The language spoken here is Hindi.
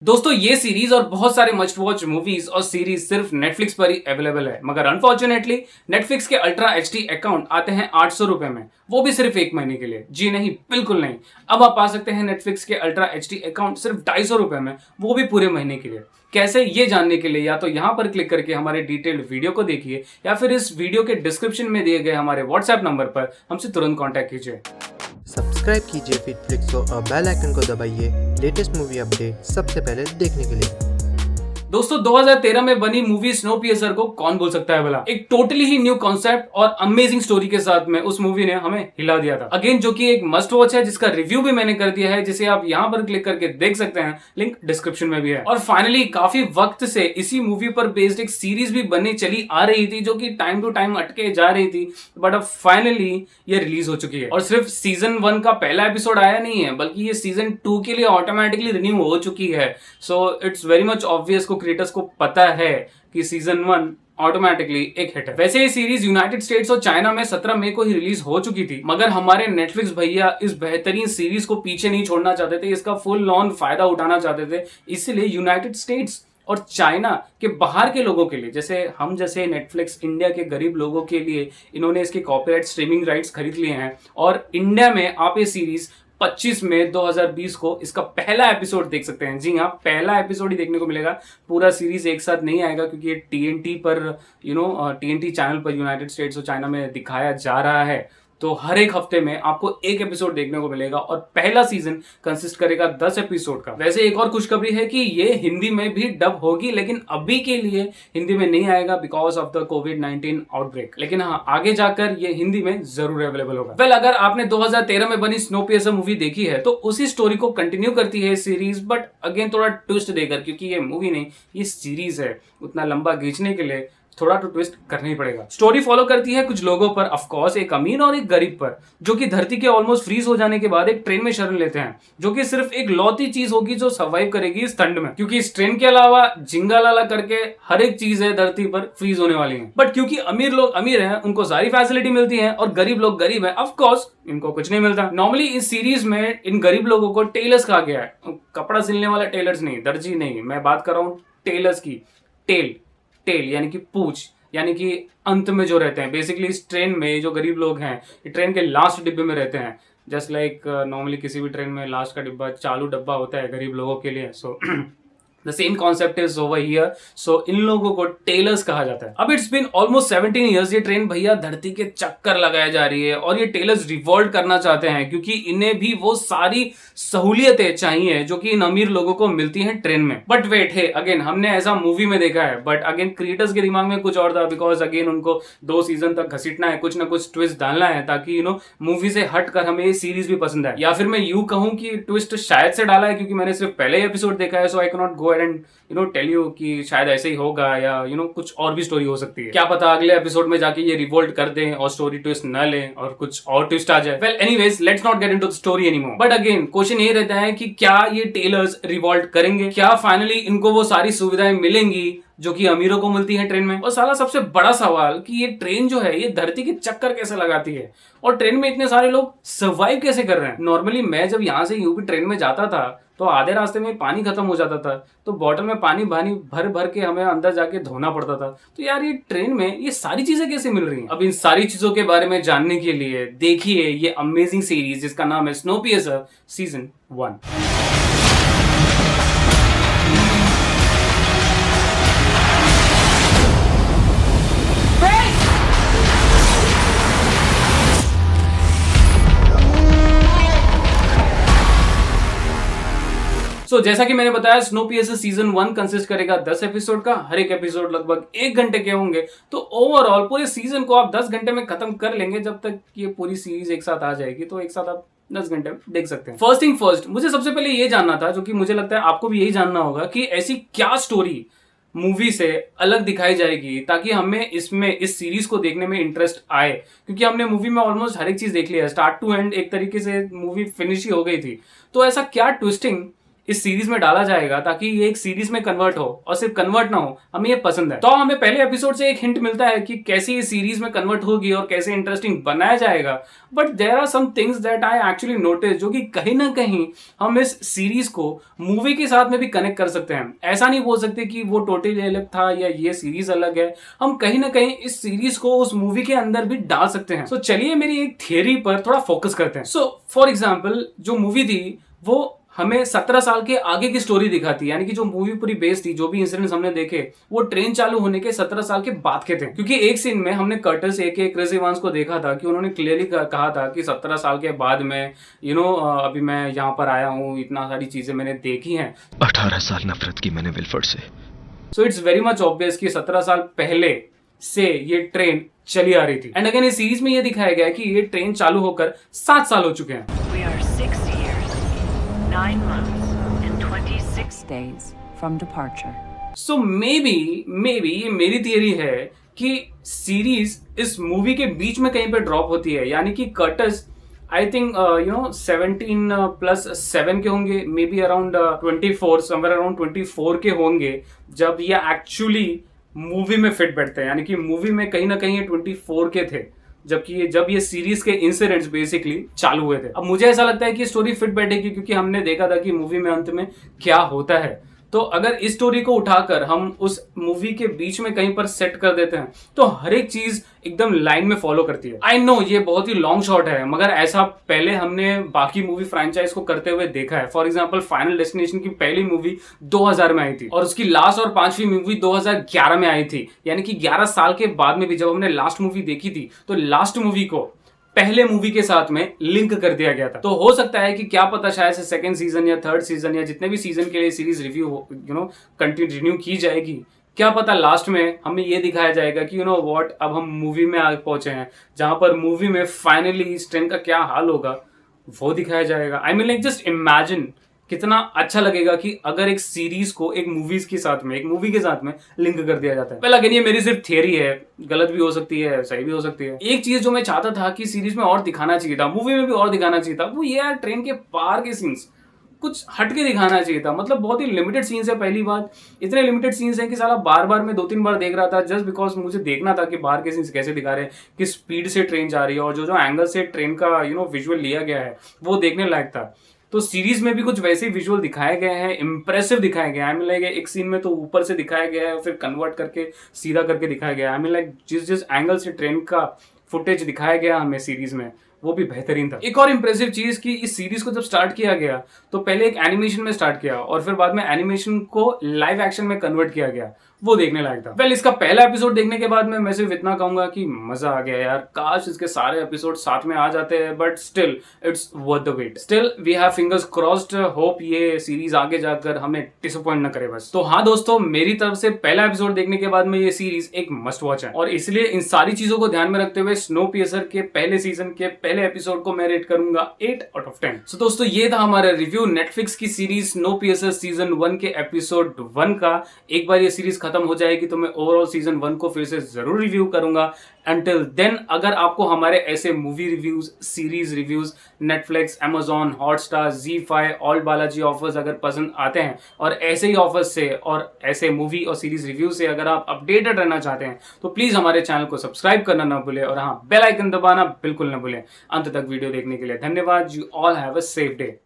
दोस्तों ये सीरीज और बहुत सारे मस्ट वॉच मूवीज और सीरीज सिर्फ नेटफ्लिक्स पर ही अवेलेबल है, मगर अनफॉर्चुनेटली नेटफ्लिक्स के अल्ट्रा एचडी अकाउंट आते हैं 800 रुपए में, वो भी सिर्फ एक महीने के लिए। जी नहीं, बिल्कुल नहीं। अब आप पा सकते हैं नेटफ्लिक्स के अल्ट्रा एचडी अकाउंट सिर्फ 250 रुपए में, वो भी पूरे महीने के लिए। कैसे, ये जानने के लिए या तो यहाँ पर क्लिक करके हमारे डिटेल्ड वीडियो को देखिए या फिर इस वीडियो के डिस्क्रिप्शन में दिए गए हमारे व्हाट्सएप नंबर पर हमसे तुरंत कॉन्टैक्ट कीजिए। सब्सक्राइब कीजिए फिटफ्लिक्स को और बेल आइकन को दबाइए लेटेस्ट मूवी अपडेट सबसे पहले देखने के लिए। दोस्तों 2013 में बनी मूवी स्नोपियर्सर को कौन भूल सकता है भला। एक टोटली ही न्यू कॉन्सेप्ट और अमेजिंग स्टोरी के साथ में उस मूवी ने हमें हिला दिया था। अगेन जो कि एक मस्ट वॉच है, जिसका रिव्यू भी मैंने कर दिया है, जिसे आप यहाँ पर क्लिक करके देख सकते हैं, लिंक डिस्क्रिप्शन में भी है। और फाइनली काफी वक्त से इसी मूवी पर बेस्ड एक सीरीज भी बननी चली आ रही थी, जो कि टाइम टू टाइम अटके जा रही थी, बट अब फाइनली ये रिलीज हो चुकी है। और सिर्फ सीजन 1 का पहला एपिसोड आया नहीं है, बल्कि ये सीजन 2 के लिए ऑटोमेटिकली रिन्यू हो चुकी है। So it's very much obvious को क्रिएटर्स को पता है कि सीजन 1 ऑटोमेटिकली एक हिट है। वैसे ये सीरीज यूनाइटेड स्टेट्स और चाइना में 17 मई को ही रिलीज हो चुकी थी, मगर हमारे नेटफ्लिक्स भैया इस बेहतरीन सीरीज को पीछे नहीं छोड़ना चाहते थे, इसका फुल ऑन फायदा उठाना चाहते थे। इसलिए यूनाइटेड स्टेट्स और चाइना के बाहर के लोगों के लिए, जैसे हम जैसे नेटफ्लिक्स इंडिया के गरीब लोगों के लिए, इन्होंने इसके कॉपीराइट स्ट्रीमिंग राइट्स खरीद लिए हैं। और इंडिया में आप ये सीरीज 25 मई 2020 को इसका पहला एपिसोड देख सकते हैं। जी हाँ, पहला एपिसोड ही देखने को मिलेगा, पूरा सीरीज एक साथ नहीं आएगा, क्योंकि ये टीएनटी पर टीएनटी चैनल पर यूनाइटेड स्टेट्स और चाइना में दिखाया जा रहा है। तो हर एक हफ्ते में आपको एक एपिसोड देखने को मिलेगा और पहला सीजन कंसिस्ट करेगा 10 एपिसोड का। वैसे एक और खुशखबरी है कि ये हिंदी में भी डब होगी, लेकिन अभी के लिए हिंदी में नहीं आएगा because of the covid outbreak. लेकिन हाँ, आगे जाकर ये हिंदी में जरूर अवेलेबल होगा। वेल, अगर आपने 2013 में बनी स्नोपियर्सर मूवी देखी है तो उसी स्टोरी को कंटिन्यू करती है सीरीज, बट अगेन थोड़ा ट्विस्ट देकर, क्योंकि ये मूवी नहीं, ये सीरीज है, उतना लंबा खींचने के लिए थोड़ा तो ट्विस्ट करना ही पड़ेगा। स्टोरी फॉलो करती है कुछ लोगों पर, ऑफ कोर्स एक अमीर और एक गरीब पर, जो कि धरती के ऑलमोस्ट फ्रीज हो जाने के बाद एक ट्रेन में शरण लेते हैं, जो कि सिर्फ एक लौती चीज होगी जो सर्वाइव करेगी इस ठंड में, क्योंकि इस ट्रेन के अलावा जिंगालाला करके हर एक चीज है धरती पर फ्रीज होने वाली है। बट क्योंकि अमीर लोग अमीर हैं, उनको सारी फैसिलिटी मिलती है, और गरीब लोग गरीब है, ऑफ कोर्स इनको कुछ नहीं मिलता। नॉर्मली इस सीरीज में इन गरीब लोगों को टेलर्स कहा गया है, कपड़ा सिलने वाले टेलर्स नहीं, दर्जी नहीं, मैं बात कर रहा हूँ टेलर्स की। टेल यानी कि पूछ, यानी कि अंत में जो रहते हैं। बेसिकली इस ट्रेन में जो गरीब लोग हैं, ट्रेन के लास्ट डिब्बे में रहते हैं। जस्ट लाइक नॉर्मली किसी भी ट्रेन में लास्ट का डिब्बा चालू डब्बा होता है गरीब लोगों के लिए। So the same concept is over here. So इन लोगों को टेलर्स कहा जाता है। अब इट्स बीन ऑलमोस्ट 17 ईयर्स ये ट्रेन भैया धरती के चक्कर लगाया जा रही है, और ये टेलर्स रिवॉल्ट करना चाहते हैं, क्योंकि इन्हें भी वो सारी सहूलियतें चाहिए जो कि इन अमीर लोगों को मिलती हैं ट्रेन में। बट वेट है, अगेन हमने ऐसा मूवी में देखा है, बट अगेन क्रिएटर्स के दिमाग में कुछ और था, बिकॉज अगेन उनको 2 सीजन तक घसीटना है, कुछ ना कुछ ट्विस्ट डालना है, ताकि मूवी से हट कर हमें ये सीरीज भी पसंद आए। या फिर मैं यूं कहूं कि ट्विस्ट शायद से डाला है, क्योंकि मैंने सिर्फ पहले एपिसोड देखा है, so I can not go and tell you कि शायद ऐसे ही होगा, या कुछ और भी स्टोरी हो सकती है। क्या पता अगले एपिसोड में जाके ये रिवोल्ट कर दें और स्टोरी ट्विस्ट न लें और कुछ और ट्विस्ट आ जाए। Well anyways, let's not get into the story anymore. But again question ये रहता है कि क्या ये टेलर्स रिवोल्ट करेंगे? क्या फाइनली इनको वो सारी सुविधाएं मिलेंगी जो कि अमीरों को मिलती है ट्रेन में? और साला सबसे बड़ा सवाल कि ये ट्रेन जो है ये धरती के चक्कर कैसे लगाती है, और ट्रेन में इतने सारे लोग सर्वाइव कैसे कर रहे हैं? नॉर्मली मैं जब यहाँ से यूपी ट्रेन में जाता था तो आधे रास्ते में पानी खत्म हो जाता था, तो बॉटल में पानी भर भर के हमें अंदर जाके धोना पड़ता था। तो यार ये ट्रेन में ये सारी चीजें कैसे मिल रही हैं? अब इन सारी चीजों के बारे में जानने के लिए देखिए ये अमेजिंग सीरीज जिसका नाम है स्नोपियर्सर सीजन 1। जैसा कि मैंने बताया, स्नोपियर्सर सीजन 1 कंसिस्ट करेगा 10 एपिसोड का। हर एक एपिसोड लगभग 1 घंटे के होंगे, तो ओवरऑल पूरे सीजन को आप 10 घंटे में खत्म कर लेंगे। जब तक ये पूरी सीरीज एक साथ आ जाएगी तो एक साथ आप 10 घंटे में देख सकते हैं। फर्स्ट थिंग फर्स्ट, मुझे सबसे पहले ये जानना था, जो कि मुझे लगता है आपको भी यही जानना होगा, कि ऐसी क्या स्टोरी मूवी से अलग दिखाई जाएगी ताकि हमें इसमें इस सीरीज को देखने में इंटरेस्ट आए। क्योंकि हमने मूवी में ऑलमोस्ट हर एक चीज देख लिया है, स्टार्ट टू एंड एक तरीके से मूवी फिनिश ही हो गई थी। तो ऐसा क्या ट्विस्टिंग इस सीरीज में डाला जाएगा ताकि ये एक सीरीज में कन्वर्ट हो, और सिर्फ कन्वर्ट ना हो, हमें ये पसंद है। तो हमें पहले एपिसोड से एक हिंट मिलता है कि कैसे ये सीरीज में कन्वर्ट होगी और कैसे इंटरेस्टिंग बनाया जाएगा। But there are some things that I actually notice, जो कि कहीं ना कहीं हम इस सीरीज को मूवी के साथ में भी कनेक्ट कर सकते हैं। ऐसा नहीं बोल सकते कि वो टोटली अलग था या ये सीरीज अलग है, हम कहीं ना कहीं इस सीरीज को उस मूवी के अंदर भी डाल सकते हैं। सो चलिए मेरी एक थियरी पर थोड़ा फोकस करते हैं। सो फॉर एग्जाम्पल, जो मूवी थी वो हमें 17 साल के आगे की स्टोरी दिखाती है, यानी कि जो मूवी पूरी बेस थी, जो भी इंसिडेंट्स हमने देखे वो ट्रेन चालू होने के 17 साल के बाद के थे। क्योंकि एक सीन में हमने कर्टिस एके क्रिस इवांस को देखा था कि उन्होंने क्लियरली कहा था कि 17 साल के बाद में अभी मैं यहाँ पर आया हूँ, इतना सारी चीजें मैंने देखी हैं। 18 साल नफरत की मैंने विल्फर्ड से। So it's very much obvious कि 17 साल पहले से ये ट्रेन चली आ रही थी। एंड अगेन इस सीरीज में ये दिखाया गया है कि ये ट्रेन चालू होकर 7 साल हो चुके हैं। We are 6 years, 9 months, and 26 days from departure. So may be ये मेरी थियरी है कि सीरीज इस मूवी के बीच में कहीं पे ड्रॉप होती है, यानी कि कर्टिस आई थिंक 17+7 के होंगे, may be around 24, somewhere around 24 के होंगे जब ये एक्चुअली मूवी में फिट बैठते हैं। यानी कि मूवी में कहीं ना कहीं ये 24 के थे जबकि जब ये सीरीज के इंसिडेंट्स बेसिकली चालू हुए थे। अब मुझे ऐसा लगता है कि स्टोरी फिट बैठेगी क्योंकि हमने देखा था कि मूवी में अंत में क्या होता है। तो अगर इस स्टोरी को उठाकर हम उस मूवी के बीच में कहीं पर सेट कर देते हैं तो हर एक चीज एकदम लाइन में फॉलो करती है। आई नो ये बहुत ही लॉन्ग शॉट है, मगर ऐसा पहले हमने बाकी मूवी फ्रेंचाइज को करते हुए देखा है। फॉर एग्जांपल फाइनल डेस्टिनेशन की पहली मूवी 2000 में आई थी और उसकी लास्ट और 5वीं मूवी 2011 में आई थी, यानी कि 11 साल के बाद में भी जब हमने लास्ट मूवी देखी थी तो लास्ट मूवी को पहले मूवी के साथ में लिंक कर दिया गया था। तो हो सकता है कि क्या पता शायद से सेकंड सीजन या थर्ड सीजन या जितने भी सीजन के लिए सीरीज रिव्यू कंटिन्यू की जाएगी, क्या पता लास्ट में हमें ये दिखाया जाएगा कि व्हाट, अब हम मूवी में आगे पहुंचे हैं जहां पर मूवी में फाइनली इस ट्रेन का क्या हाल होगा वो दिखाया जाएगा। I mean like just imagine कितना अच्छा लगेगा कि अगर एक सीरीज को एक मूवी के साथ में लिंक कर दिया जाता है। वेल अगेन ये मेरी सिर्फ थियरी है, गलत भी हो सकती है, सही भी हो सकती है। एक चीज जो मैं चाहता था कि सीरीज में और दिखाना चाहिए था, मूवी में भी और दिखाना चाहिए था, वो ये यार ट्रेन के पार के सीन्स कुछ हट के दिखाना चाहिए था। मतलब बहुत ही लिमिटेड सीन्स है, पहली बात इतने लिमिटेड सीन्स हैं कि साला बार बार मैं 2-3 बार देख रहा था जस्ट बिकॉज मुझे देखना था कि बाहर के सीन्स कैसे दिखा रहे हैं, किस स्पीड से ट्रेन जा रही है और जो एंगल से ट्रेन का विजुअल लिया गया है वो देखने लायक था। तो सीरीज में भी कुछ वैसे ही विजुअल दिखाए गए हैं, इंप्रेसिव दिखाए गए हैं। आई मीन लाइक एक सीन में तो ऊपर से दिखाया गया है फिर कन्वर्ट करके सीधा करके दिखाया गया है। आई मीन लाइक जिस एंगल से ट्रेन का फुटेज दिखाया गया हमें सीरीज में वो भी बेहतरीन था। एक और इंप्रेसिव चीज कि इस सीरीज को जब स्टार्ट किया गया तो पहले एक एनिमेशन में स्टार्ट किया और फिर बाद में एनिमेशन को लाइव एक्शन में कन्वर्ट किया गया, वो देखने लायक था। वेल इसका पहला एपिसोड देखने के बाद मैं सिर्फ इतना कहूंगा कि मजा आ गया यार, काश इसके सारे एपिसोड साथ में आ जाते हैं, but still it's worth the wait. Still we have fingers crossed, hope ये सीरीज आगे जाकर हमें डिसअपॉइंट न करे बस। तो हाँ दोस्तों, मेरी तरफ से पहला एपिसोड देखने के बाद में ये सीरीज एक मस्ट वॉच है और इसलिए इन सारी चीजों को ध्यान में रखते हुए स्नोपियर्सर के पहले सीजन के पहले एपिसोड को मैं रेट करूंगा 8 आउट ऑफ 10। सो दोस्तों ये था हमारा रिव्यू नेटफ्लिक्स की सीरीज स्नोपियर्सर सीजन 1 के एपिसोड 1 का। एक बार ये सीरीज खत्म हो जाएगी तो मैं ओवरऑल सीजन 1 को फिर से जरूर रिव्यू करूंगा। Until then, अगर आपको हमारे ऐसे movie reviews, series reviews, Netflix, Amazon, Hotstar, ZEE5, all Balaji offers अगर पसंद आते हैं और ऐसे ही ऑफर्स से और ऐसे मूवी और सीरीज रिव्यू से अगर आप अपडेटेड रहना चाहते हैं तो प्लीज हमारे चैनल को सब्सक्राइब करना ना भूलें और हाँ बेल आइकन दबाना बिल्कुल ना भूलें। अंत तक वीडियो देखने के लिए धन्यवाद। You all have a safe day.